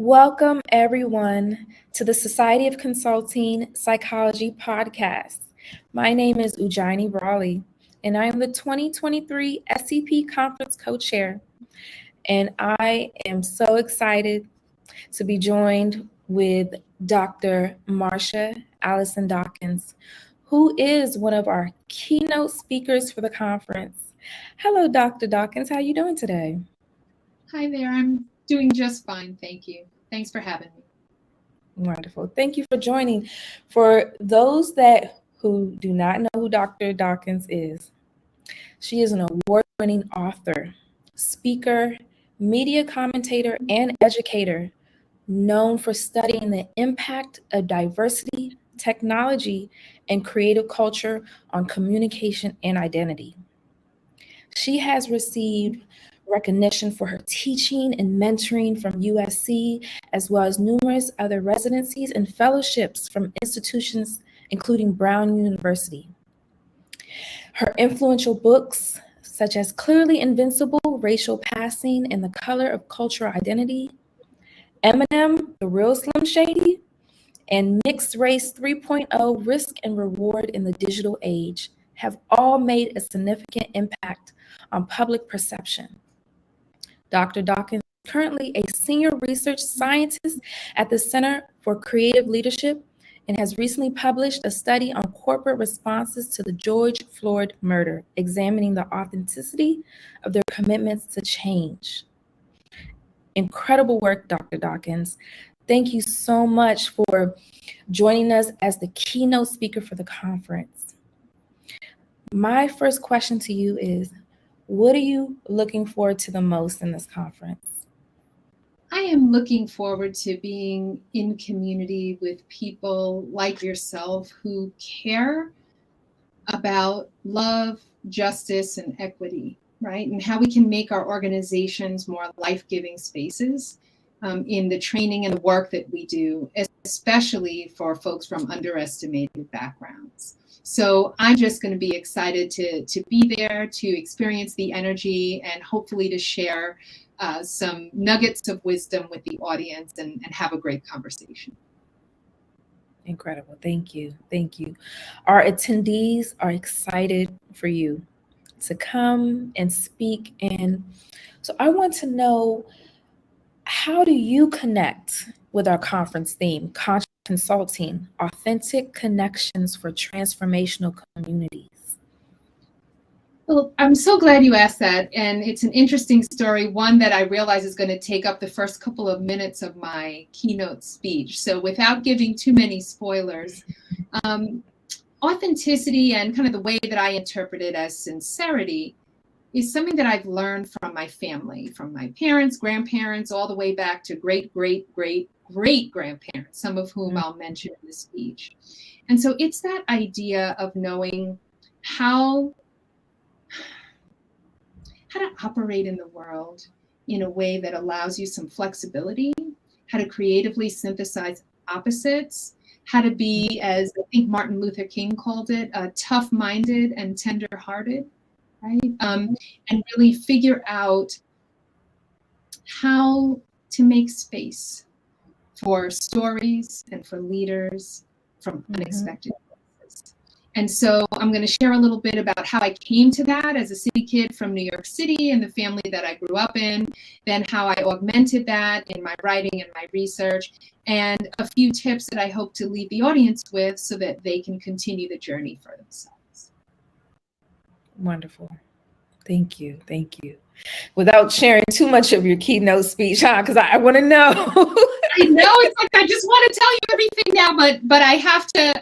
Welcome, everyone, to the Society of Consulting Psychology podcast. My name is Ujjaini Brawley, and I am the 2023 SCP Conference co-chair. And I am so excited to be joined with Dr. Marcia Alesan Dawkins, who is one of our keynote speakers for the conference. Hello, Dr. Dawkins. How are you doing today? Hi there. I'm doing just fine. Thank you. Thanks for having me. Wonderful. Thank you for joining. For those who do not know who Dr. Dawkins is, she is an award-winning author, speaker, media commentator, and educator known for studying the impact of diversity, technology, and creative culture on communication and identity. She has received recognition for her teaching and mentoring from USC, as well as numerous other residencies and fellowships from institutions, including Brown University. Her influential books, such as Clearly Invincible, Racial Passing, and the Color of Cultural Identity, Eminem, The Real Slim Shady, and Mixed Race 3.0, Risk and Reward in the Digital Age, have all made a significant impact on public perception. Dr. Dawkins is currently a senior research scientist at the Center for Creative Leadership and has recently published a study on corporate responses to the George Floyd murder, examining the authenticity of their commitments to change. Incredible work, Dr. Dawkins. Thank you so much for joining us as the keynote speaker for the conference. My first question to you is, what are you looking forward to the most in this conference? I am looking forward to being in community with people like yourself who care about love, justice, and equity, right? And how we can make our organizations more life-giving spaces in the training and the work that we do, especially for folks from underestimated backgrounds. So I'm just going to be excited to be there, to experience the energy, and hopefully to share some nuggets of wisdom with the audience and have a great conversation. Incredible. Thank you. Thank you. Our attendees are excited for you to come and speak. And so I want to know, how do you connect with our conference theme, Conscious Consulting, Authentic Connections for Transformational Communities? Well, I'm so glad you asked that. And it's an interesting story, one that I realize is going to take up the first couple of minutes of my keynote speech. So without giving too many spoilers, authenticity and kind of the way that I interpret it as sincerity is something that I've learned from my family, from my parents, grandparents, all the way back to great-great-great-great-grandparents, some of whom I'll mention in the speech. And so it's that idea of knowing how to operate in the world in a way that allows you some flexibility, how to creatively synthesize opposites, how to be, as I think Martin Luther King called it, tough-minded and tender-hearted, right? And really figure out how to make space for stories and for leaders from unexpected places. And so I'm going to share a little bit about how I came to that as a city kid from New York City and the family that I grew up in, then how I augmented that in my writing and my research, and a few tips that I hope to leave the audience with so that they can continue the journey for themselves. Wonderful. Thank you. Thank you. Without sharing too much of your keynote speech, because I want to know. I know, it's like I just want to tell you everything now, but I have to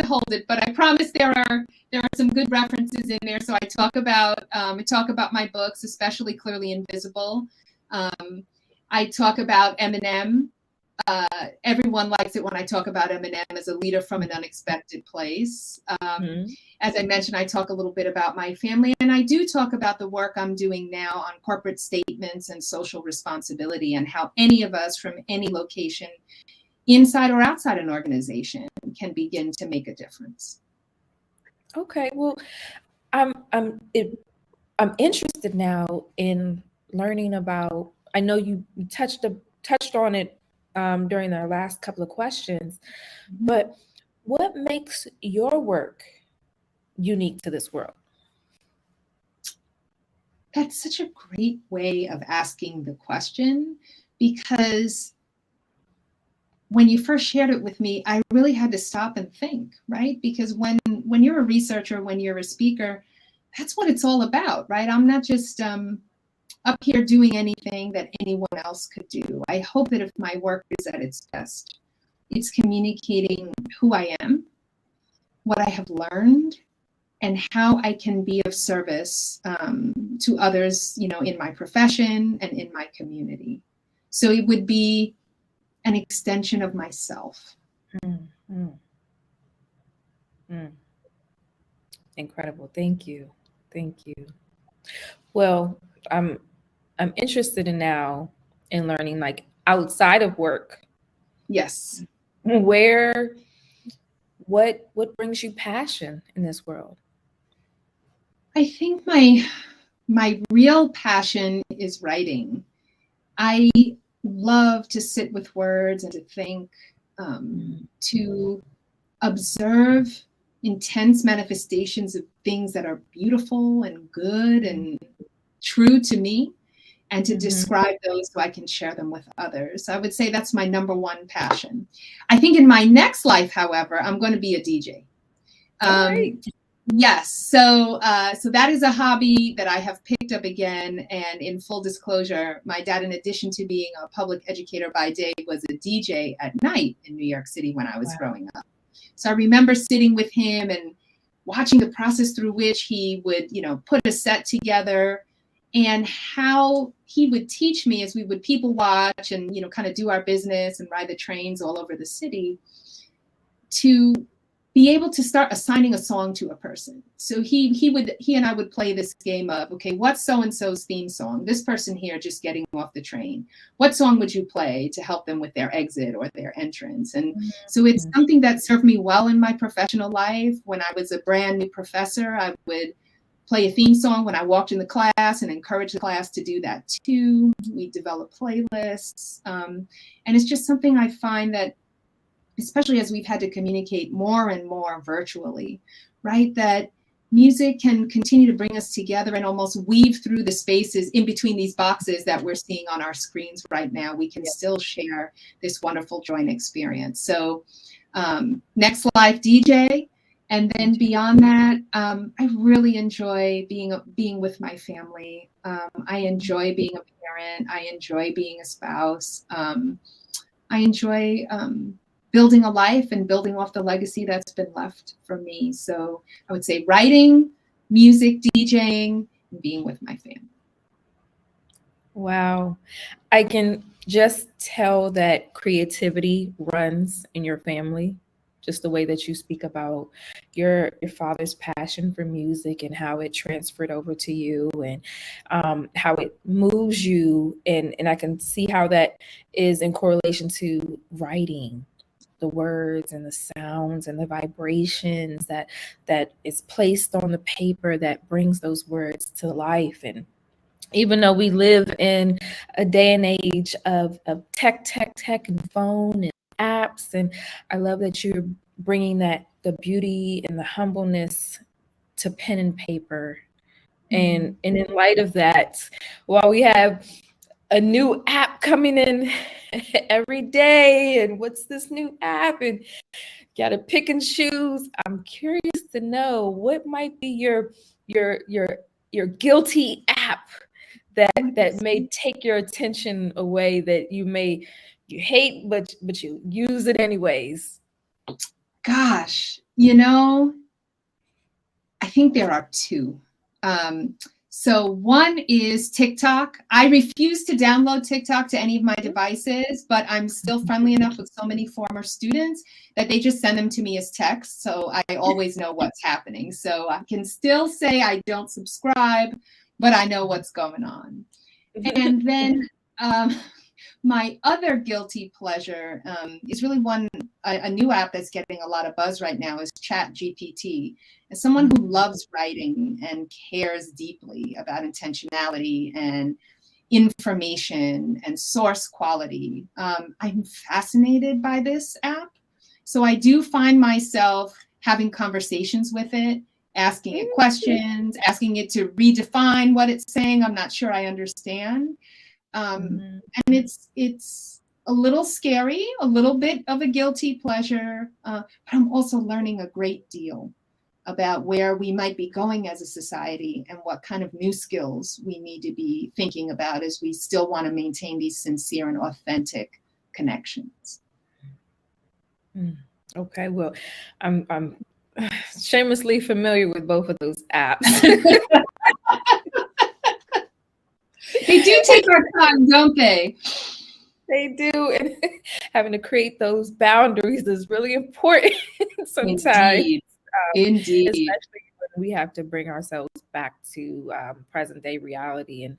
hold it. But I promise there are some good references in there. So I talk about my books, especially Clearly Invisible. I talk about Eminem. Everyone likes it when I talk about Eminem as a leader from an unexpected place. As I mentioned, I talk a little bit about my family, and I do talk about the work I'm doing now on corporate statements and social responsibility, and how any of us from any location, inside or outside an organization, can begin to make a difference. Okay, well, I'm interested now in learning about. I know you touched on it during our last couple of questions, but what makes your work unique to this world? That's such a great way of asking the question, because when you first shared it with me, I really had to stop and think, right? Because when you're a researcher, when you're a speaker, that's what it's all about, right? I'm not just up here doing anything that anyone else could do. I hope that if my work is at its best, it's communicating who I am, what I have learned, and how I can be of service to others, in my profession and in my community. So it would be an extension of myself. Incredible. Thank you. Thank you. Well, I'm interested in learning, like, outside of work. Yes. What brings you passion in this world? I think my real passion is writing. I love to sit with words and to think, to observe intense manifestations of things that are beautiful and good and true to me, and to describe those so I can share them with others. I would say that's my number one passion. I think in my next life, however, I'm going to be a DJ. Right. Yes. So that is a hobby that I have picked up again. And in full disclosure, my dad, in addition to being a public educator by day, was a DJ at night in New York City when I was growing up. So I remember sitting with him and watching the process through which he would, put a set together, and how he would teach me as we would people watch and, kind of do our business and ride the trains all over the city, to be able to start assigning a song to a person. So he and I would play this game of, okay, what's so-and-so's theme song? This person here just getting off the train. What song would you play to help them with their exit or their entrance? And so it's something that served me well in my professional life. When I was a brand new professor, I would play a theme song when I walked in the class and encourage the class to do that too. We develop playlists. And it's just something I find that, especially as we've had to communicate more and more virtually, right? That music can continue to bring us together and almost weave through the spaces in between these boxes that we're seeing on our screens right now. We can still share this wonderful joint experience. So next life, DJ. And then beyond that, I really enjoy being with my family. I enjoy being a parent. I enjoy being a spouse. I enjoy building a life and building off the legacy that's been left for me. So I would say writing, music, DJing, and being with my family. Wow. I can just tell that creativity runs in your family, just the way that you speak about your father's passion for music and how it transferred over to you, and how it moves you. And I can see how that is in correlation to writing, the words and the sounds and the vibrations that is placed on the paper that brings those words to life. And even though we live in a day and age of tech and phone and apps, and I love that you're bringing the beauty and the humbleness to pen and paper. And in light of that, while we have a new app coming in every day, and what's this new app, and got to pick and choose, I'm curious to know what might be your guilty app that may take your attention away, that you hate, but you use it anyways. Gosh, I think there are two. So one is TikTok. I refuse to download TikTok to any of my devices, but I'm still friendly enough with so many former students that they just send them to me as text. So I always know what's happening. So I can still say I don't subscribe, but I know what's going on. And then my other guilty pleasure is really a new app that's getting a lot of buzz right now, is ChatGPT. As someone who loves writing and cares deeply about intentionality and information and source quality. I'm fascinated by this app. So I do find myself having conversations with it, asking it questions, asking it to redefine what it's saying. I'm not sure I understand. And it's a little scary, a little bit of a guilty pleasure, but I'm also learning a great deal about where we might be going as a society and what kind of new skills we need to be thinking about as we still want to maintain these sincere and authentic connections. Okay, well, I'm shamelessly familiar with both of those apps. They do take our time, don't they? They do, and having to create those boundaries is really important sometimes. Indeed. Especially when we have to bring ourselves back to present day reality. And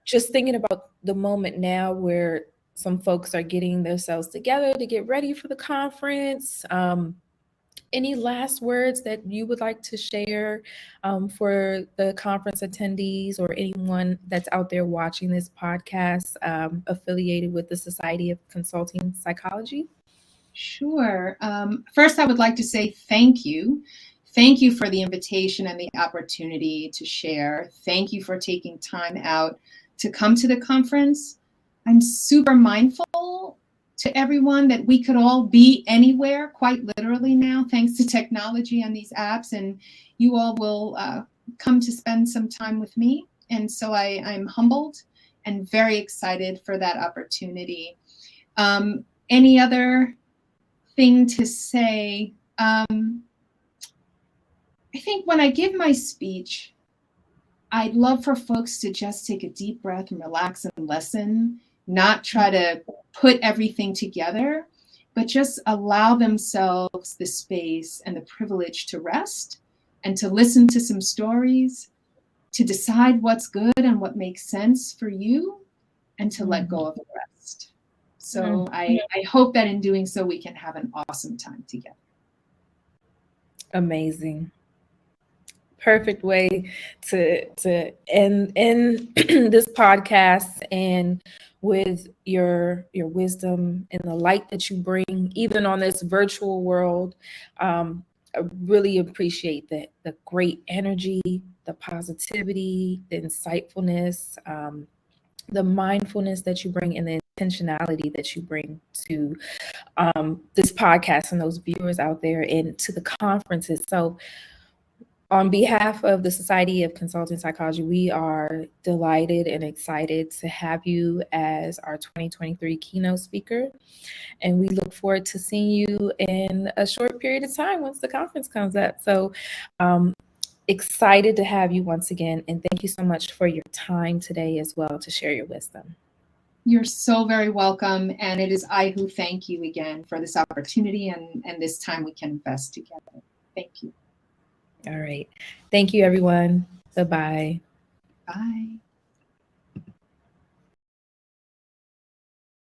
just thinking about the moment now where some folks are getting themselves together to get ready for the conference. Any last words that you would like to share for the conference attendees or anyone that's out there watching this podcast affiliated with the Society of Consulting Psychology? Sure. First, I would like to say thank you. Thank you for the invitation and the opportunity to share. Thank you for taking time out to come to the conference. I'm super mindful to everyone that we could all be anywhere, quite literally now, thanks to technology and these apps, and you all will come to spend some time with me. And so I'm humbled and very excited for that opportunity. Any other thing to say? I think when I give my speech, I'd love for folks to just take a deep breath and relax and listen, not try to put everything together, but just allow themselves the space and the privilege to rest and to listen to some stories, to decide what's good and what makes sense for you, and to let go of the rest. So I hope that in doing so, we can have an awesome time together. Amazing. Perfect way to end this podcast, and with your wisdom and the light that you bring, even on this virtual world. I really appreciate the great energy, the positivity, the insightfulness, the mindfulness that you bring, and the intentionality that you bring to this podcast and those viewers out there and to the conferences. So on behalf of the Society of Consulting Psychology, we are delighted and excited to have you as our 2023 keynote speaker. And we look forward to seeing you in a short period of time once the conference comes up. So excited to have you once again. And thank you so much for your time today as well to share your wisdom. You're so very welcome. And it is I who thank you again for this opportunity and this time we can invest together. Thank you. All right. Thank you, everyone. Bye-bye. Bye.